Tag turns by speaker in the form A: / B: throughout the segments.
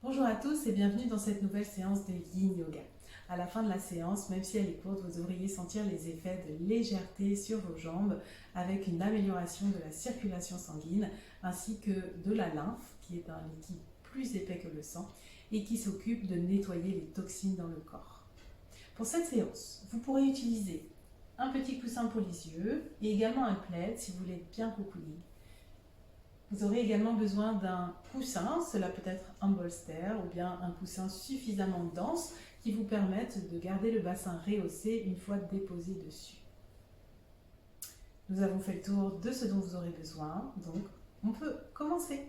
A: Bonjour à tous et bienvenue dans cette nouvelle séance de Yin Yoga. À la fin de la séance, même si elle est courte, vous devriez sentir les effets de légèreté sur vos jambes avec une amélioration de la circulation sanguine ainsi que de la lymphe qui est un liquide plus épais que le sang et qui s'occupe de nettoyer les toxines dans le corps. Pour cette séance, vous pourrez utiliser un petit coussin pour les yeux et également un plaid si vous voulez être bien cocooning. Vous aurez également besoin d'un coussin, cela peut être un bolster ou bien un coussin suffisamment dense qui vous permette de garder le bassin rehaussé une fois déposé dessus. Nous avons fait le tour de ce dont vous aurez besoin, donc on peut commencer.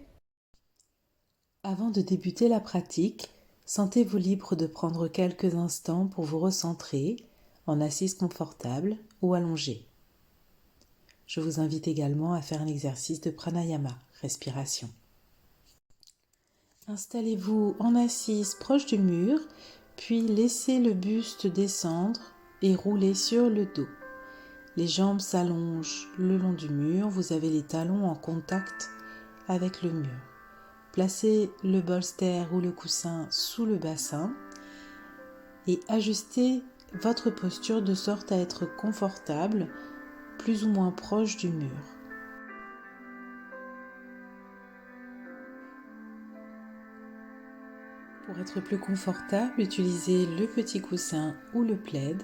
B: Avant de débuter la pratique, sentez-vous libre de prendre quelques instants pour vous recentrer en assise confortable ou allongée. Je vous invite également à faire un exercice de pranayama, respiration. Installez-vous en assise proche du mur, puis laissez le buste descendre et rouler sur le dos. Les jambes s'allongent le long du mur, vous avez les talons en contact avec le mur. Placez le bolster ou le coussin sous le bassin et ajustez votre posture de sorte à être confortable, plus ou moins proche du mur. Pour être plus confortable, utilisez le petit coussin ou le plaid.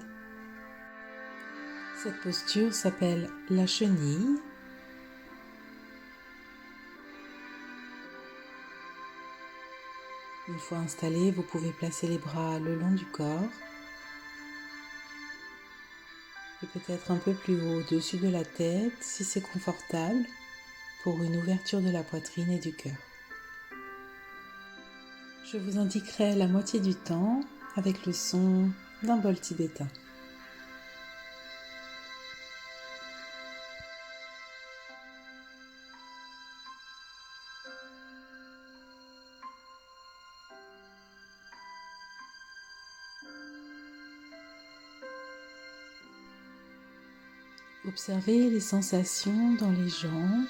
B: Cette posture s'appelle la chenille. Une fois installé, vous pouvez placer les bras le long du corps et peut-être un peu plus haut au-dessus de la tête si c'est confortable pour une ouverture de la poitrine et du cœur. Je vous indiquerai la moitié du temps avec le son d'un bol tibétain. Observez les sensations dans les jambes.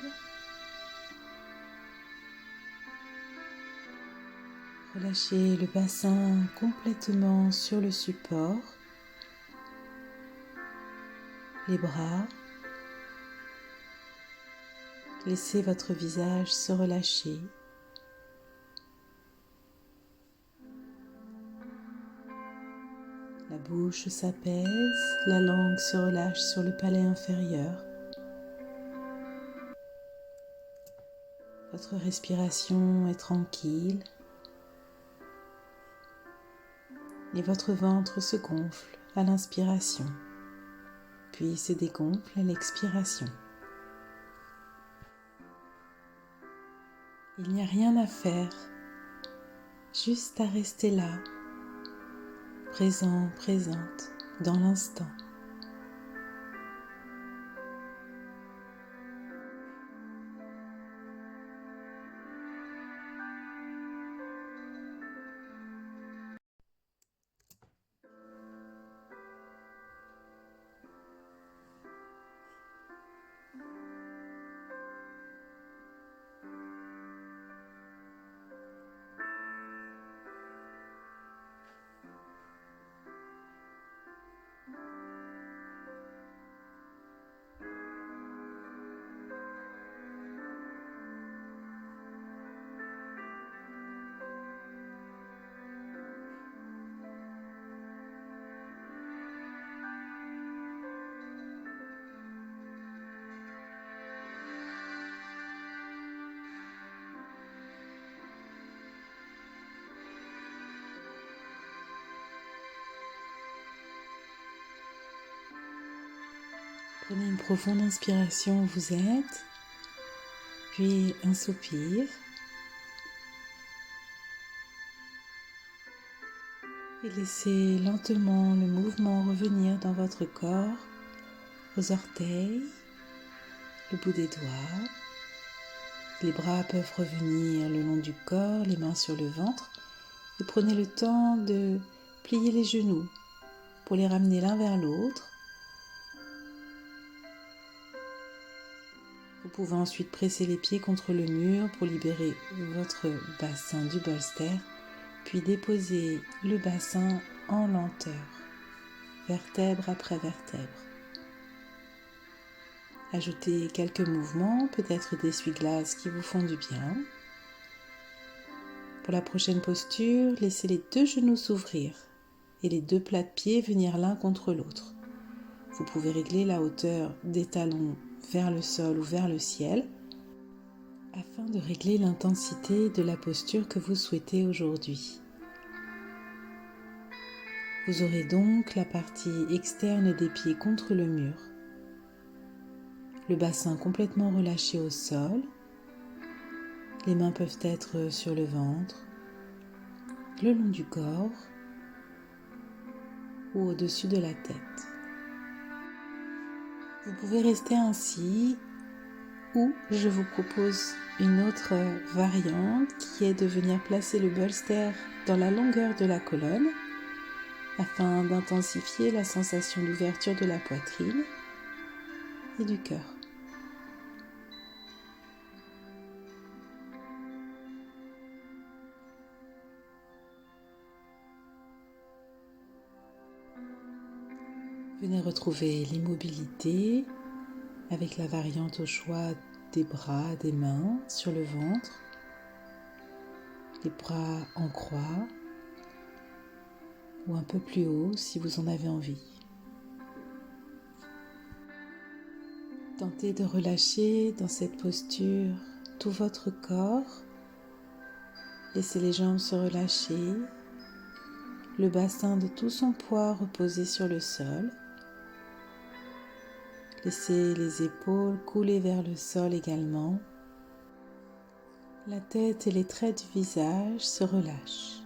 B: Relâchez le bassin complètement sur le support, les bras. Laissez votre visage se relâcher. La bouche s'apaise, la langue se relâche sur le palais inférieur. Votre respiration est tranquille et votre ventre se gonfle à l'inspiration, puis se dégonfle à l'expiration. Il n'y a rien à faire, juste à rester là, présent, présente, dans l'instant. Prenez une profonde inspiration où vous êtes, puis un soupir. Et laissez lentement le mouvement revenir dans votre corps, aux orteils, le bout des doigts. Les bras peuvent revenir le long du corps, les mains sur le ventre. Et prenez le temps de plier les genoux pour les ramener l'un vers l'autre. Vous pouvez ensuite presser les pieds contre le mur pour libérer votre bassin du bolster puis déposez le bassin en lenteur, vertèbre après vertèbre. Ajoutez quelques mouvements, peut-être d'essuie-glace qui vous font du bien. Pour la prochaine posture, laissez les deux genoux s'ouvrir et les deux plats de pieds venir l'un contre l'autre. Vous pouvez régler la hauteur des talons vers le sol ou vers le ciel afin de régler l'intensité de la posture que vous souhaitez aujourd'hui. Vous aurez donc la partie externe des pieds contre le mur, le bassin complètement relâché au sol, les mains peuvent être sur le ventre, le long du corps ou au-dessus de la tête. Vous pouvez rester ainsi ou je vous propose une autre variante qui est de venir placer le bolster dans la longueur de la colonne afin d'intensifier la sensation d'ouverture de la poitrine et du cœur. Venez retrouver l'immobilité avec la variante au choix des bras, des mains sur le ventre, les bras en croix ou un peu plus haut si vous en avez envie. Tentez de relâcher dans cette posture tout votre corps. Laissez les jambes se relâcher, le bassin de tout son poids reposer sur le sol. Laissez les épaules couler vers le sol également. La tête et les traits du visage se relâchent.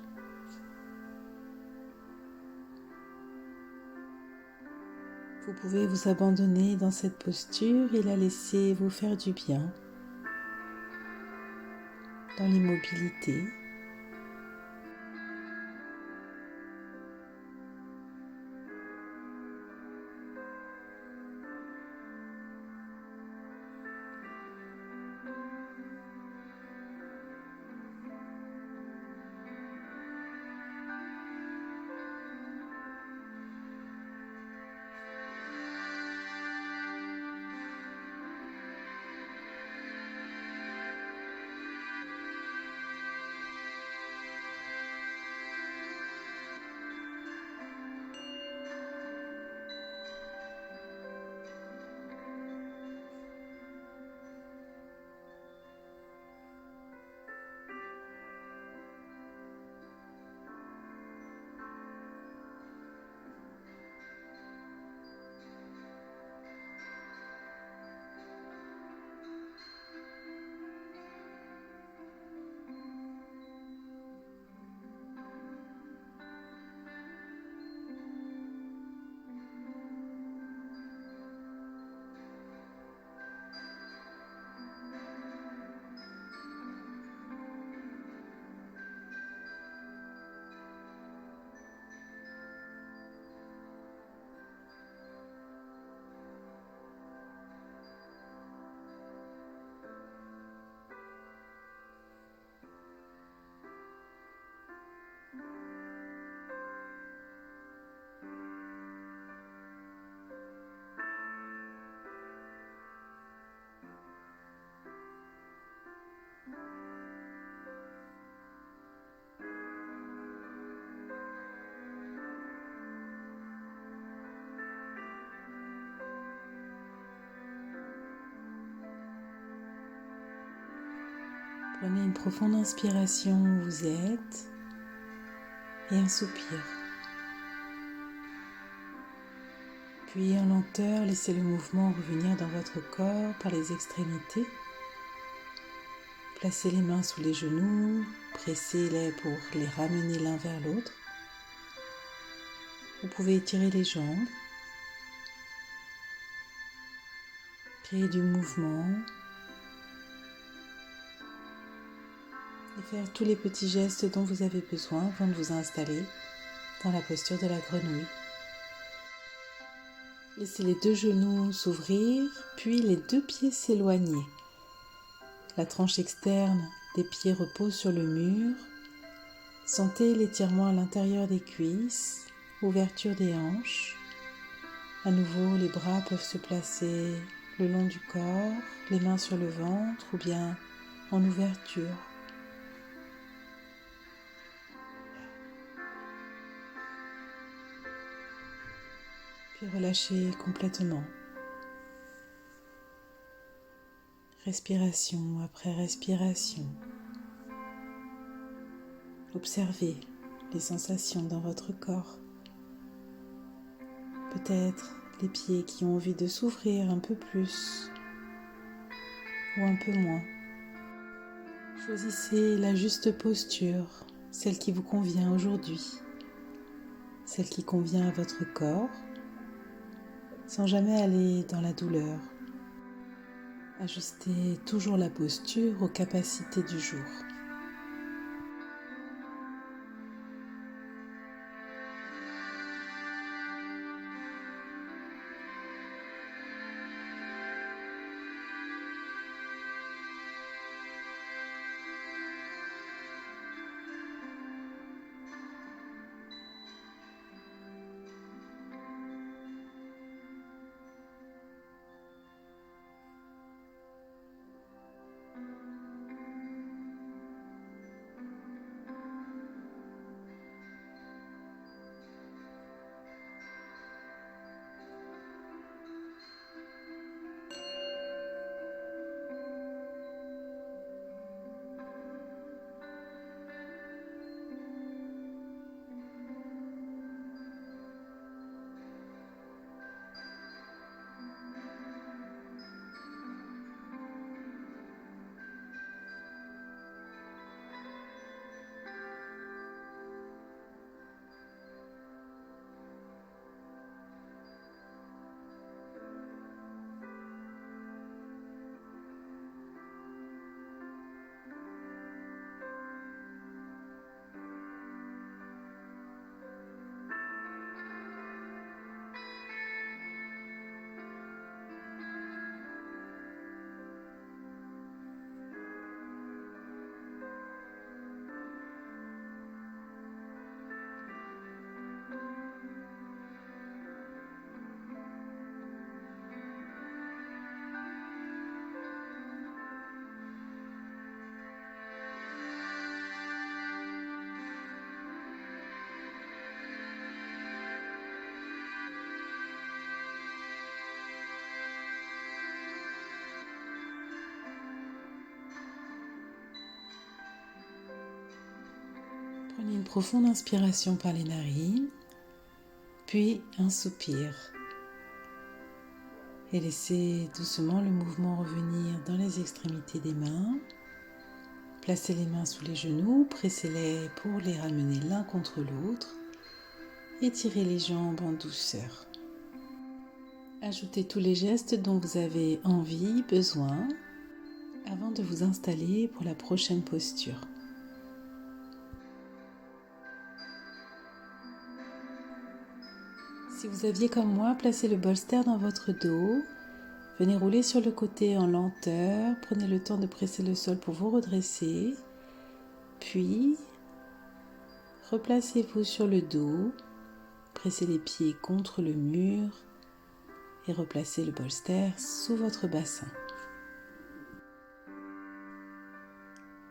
B: Vous pouvez vous abandonner dans cette posture et la laisser vous faire du bien dans l'immobilité. Prenez une profonde inspiration où vous êtes et un soupir. Puis en lenteur, laissez le mouvement revenir dans votre corps par les extrémités. Placez les mains sous les genoux, pressez-les pour les ramener l'un vers l'autre. Vous pouvez étirer les jambes, créer du mouvement et faire tous les petits gestes dont vous avez besoin avant de vous installer dans la posture de la grenouille. Laissez les deux genoux s'ouvrir, puis les deux pieds s'éloigner. La tranche externe des pieds repose sur le mur Sentez l'étirement à l'intérieur des cuisses, ouverture des hanches. À nouveau, les bras peuvent se placer le long du corps, les mains sur le ventre ou bien en ouverture. Puis relâchez complètement. Respiration après respiration. Observez les sensations dans votre corps. Peut-être les pieds qui ont envie de s'ouvrir un peu plus ou un peu moins. Choisissez la juste posture, celle qui vous convient aujourd'hui, celle qui convient à votre corps, sans jamais aller dans la douleur. Ajustez toujours la posture aux capacités du jour. Prenez une profonde inspiration par les narines, puis un soupir. Et laissez doucement le mouvement revenir dans les extrémités des mains. Placez les mains sous les genoux, pressez-les pour les ramener l'un contre l'autre. Étirez les jambes en douceur. Ajoutez tous les gestes dont vous avez envie, besoin, avant de vous installer pour la prochaine posture. Si vous aviez comme moi placé le bolster dans votre dos, venez rouler sur le côté en lenteur, prenez le temps de presser le sol pour vous redresser, puis replacez-vous sur le dos, pressez les pieds contre le mur et replacez le bolster sous votre bassin.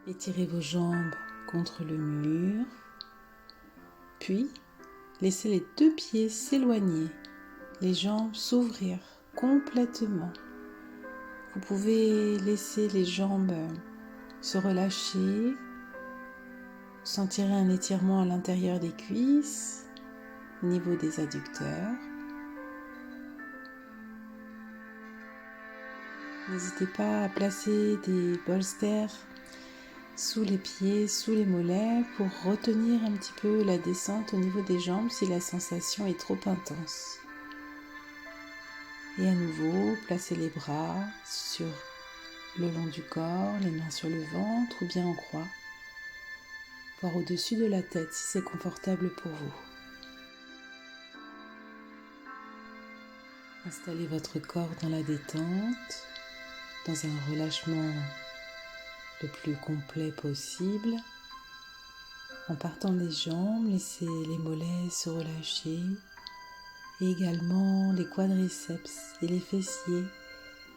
B: Étirez vos jambes contre le mur, puis laissez les deux pieds s'éloigner, les jambes s'ouvrir complètement. Vous pouvez laisser les jambes se relâcher, sentirez un étirement à l'intérieur des cuisses, au niveau des adducteurs. N'hésitez pas à placer des bolsters sous les pieds, sous les mollets pour retenir un petit peu la descente au niveau des jambes si la sensation est trop intense. Et à nouveau, placez les bras sur le long du corps, les mains sur le ventre ou bien en croix, voire au-dessus de la tête si c'est confortable pour vous. Installez votre corps dans la détente, dans un relâchement le plus complet possible. En partant des jambes, laissez les mollets se relâcher et également les quadriceps et les fessiers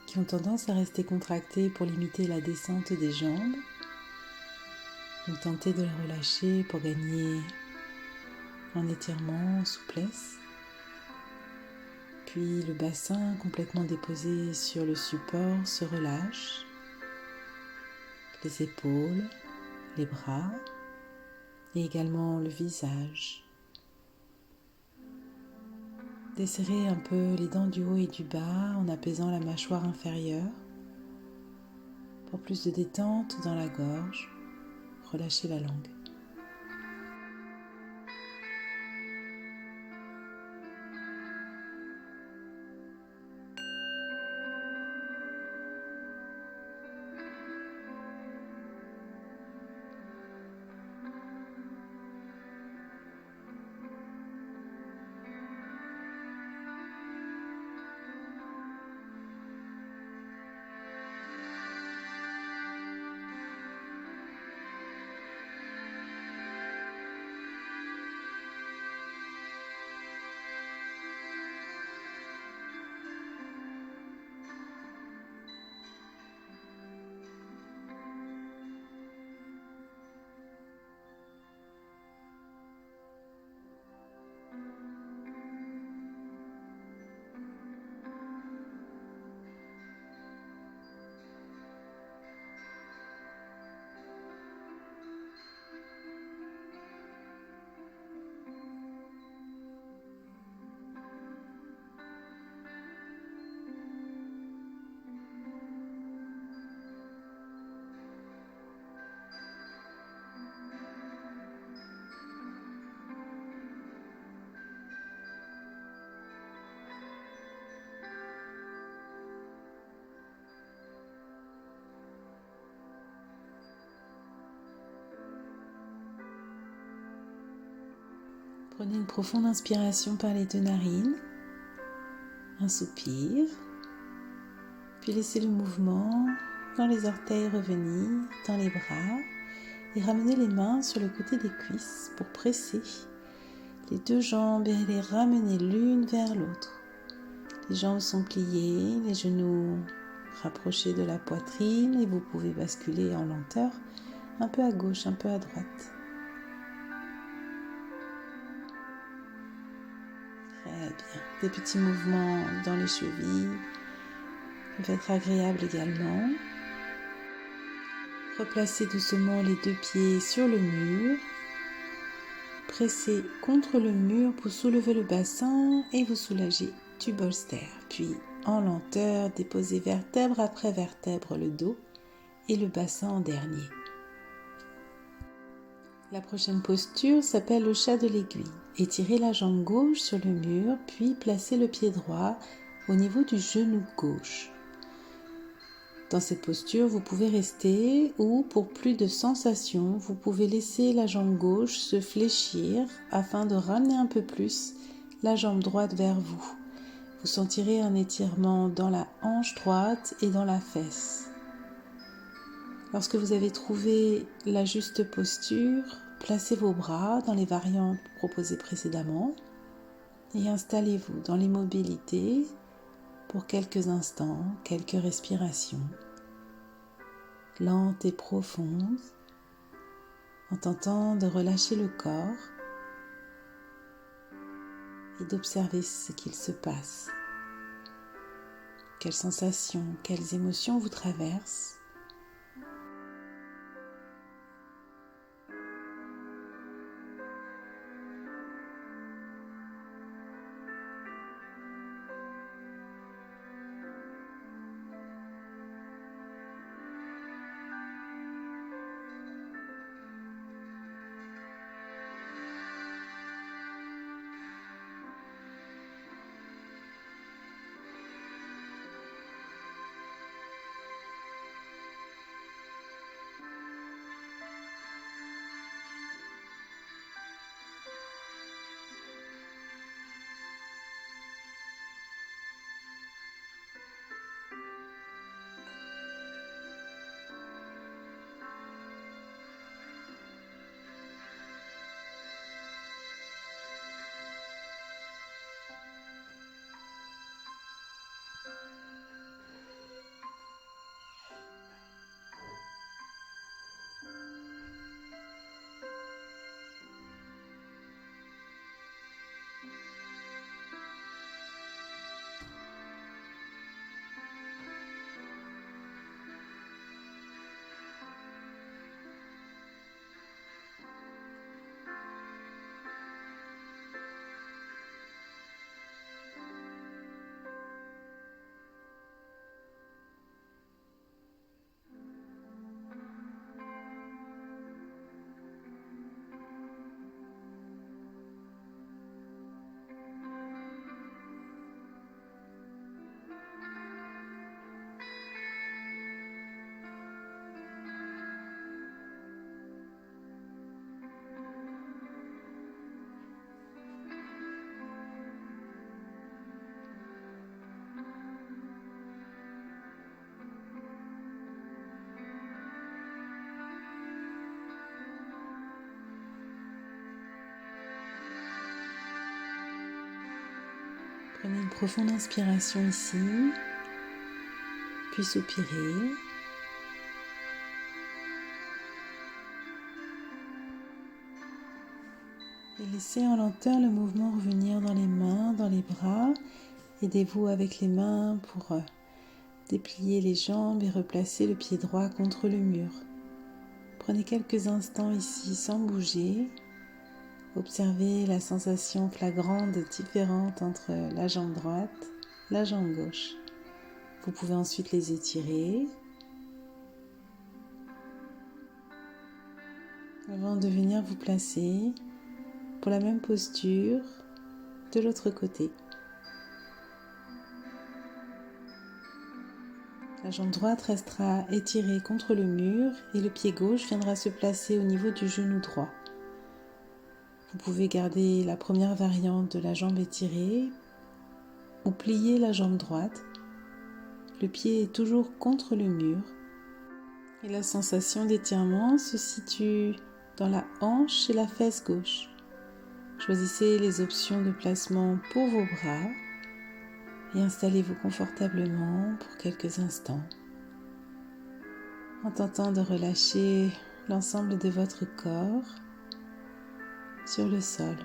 B: qui ont tendance à rester contractés pour limiter la descente des jambes. Donc tentez de les relâcher pour gagner en étirement, en souplesse. Puis le bassin complètement déposé sur le support se relâche. Les épaules, les bras et également le visage. Desserrez un peu les dents du haut et du bas en apaisant la mâchoire inférieure. Pour plus de détente dans la gorge, relâchez la langue. Prenez une profonde inspiration par les deux narines, un soupir, puis laissez le mouvement dans les orteils revenir, dans les bras et ramenez les mains sur le côté des cuisses pour presser les deux jambes et les ramener l'une vers l'autre. Les jambes sont pliées, les genoux rapprochés de la poitrine et vous pouvez basculer en lenteur un peu à gauche, un peu à droite. Très bien. Des petits mouvements dans les chevilles peuvent être agréables également. Replacez doucement les deux pieds sur le mur. Pressez contre le mur pour soulever le bassin et vous soulager du bolster. Puis, en lenteur, déposez vertèbre après vertèbre le dos et le bassin en dernier. La prochaine posture s'appelle le chat de l'aiguille. Étirez la jambe gauche sur le mur, puis placez le pied droit au niveau du genou gauche. Dans cette posture, vous pouvez rester ou, pour plus de sensation, vous pouvez laisser la jambe gauche se fléchir afin de ramener un peu plus la jambe droite vers vous. Vous sentirez un étirement dans la hanche droite et dans la fesse. Lorsque vous avez trouvé la juste posture, placez vos bras dans les variantes proposées précédemment et installez-vous dans l'immobilité pour quelques instants, quelques respirations lentes et profondes, en tentant de relâcher le corps et d'observer ce qu'il se passe. Quelles sensations, quelles émotions vous traversent. Prenez une profonde inspiration ici, puis soupirez. Et laissez en lenteur le mouvement revenir dans les mains, dans les bras. Aidez-vous avec les mains pour déplier les jambes et replacer le pied droit contre le mur. Prenez quelques instants ici sans bouger. Observez la sensation flagrante différente entre la jambe droite, la jambe gauche. Vous pouvez ensuite les étirer avant de venir vous placer pour la même posture de l'autre côté. La jambe droite restera étirée contre le mur et le pied gauche viendra se placer au niveau du genou droit. Vous pouvez garder la première variante de la jambe étirée ou plier la jambe droite. Le pied est toujours contre le mur et la sensation d'étirement se situe dans la hanche et la fesse gauche. Choisissez les options de placement pour vos bras et installez-vous confortablement pour quelques instants en tentant de relâcher l'ensemble de votre corps sur le sol.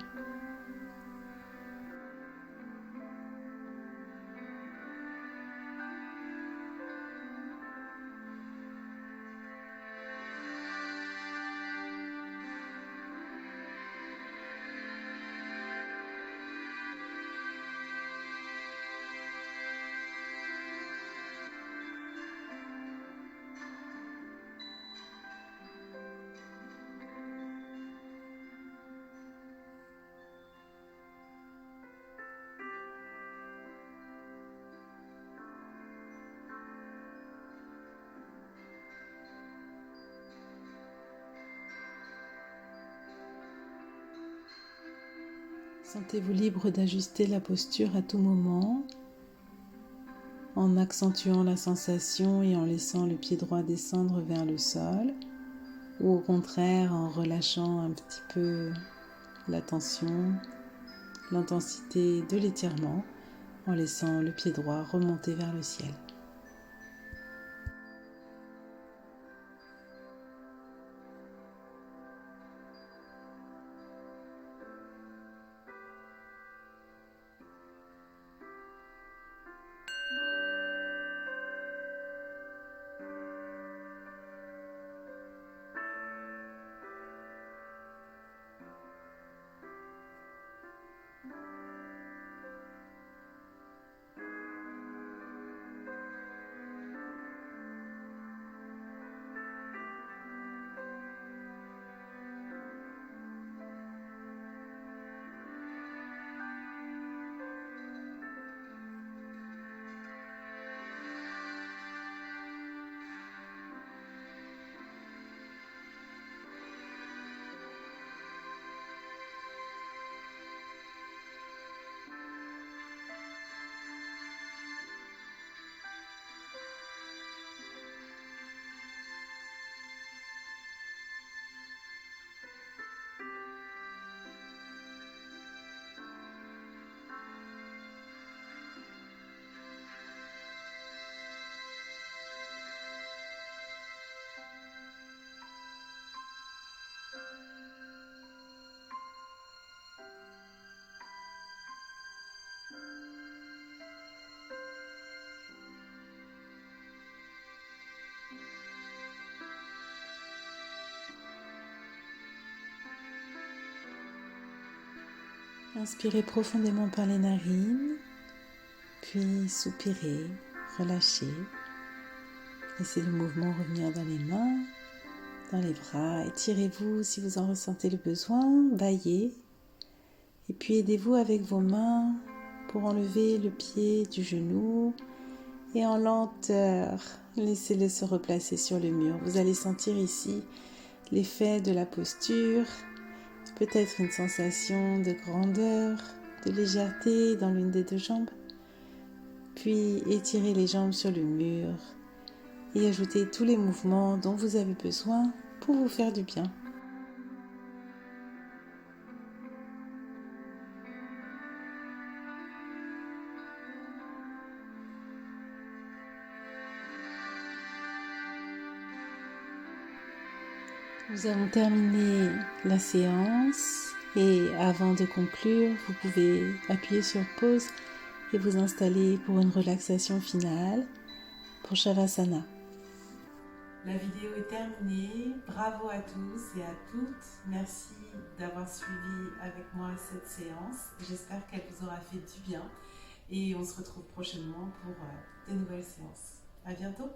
B: Sentez-vous libre d'ajuster la posture à tout moment en accentuant la sensation et en laissant le pied droit descendre vers le sol ou au contraire en relâchant un petit peu la tension, l'intensité de l'étirement en laissant le pied droit remonter vers le ciel. Inspirez profondément par les narines, puis soupirez, relâchez. Laissez le mouvement revenir dans les mains, dans les bras. Étirez-vous si vous en ressentez le besoin, baillez. Et puis aidez-vous avec vos mains pour enlever le pied du genou et en lenteur, laissez-le se replacer sur le mur. Vous allez sentir ici l'effet de la posture. Peut-être une sensation de grandeur, de légèreté dans l'une des deux jambes. Puis étirez les jambes sur le mur et ajoutez tous les mouvements dont vous avez besoin pour vous faire du bien. Nous avons terminé la séance et avant de conclure, vous pouvez appuyer sur pause et vous installer pour une relaxation finale pour Shavasana.
A: La vidéo est terminée. Bravo à tous et à toutes. Merci d'avoir suivi avec moi cette séance. J'espère qu'elle vous aura fait du bien et on se retrouve prochainement pour de nouvelles séances. À bientôt.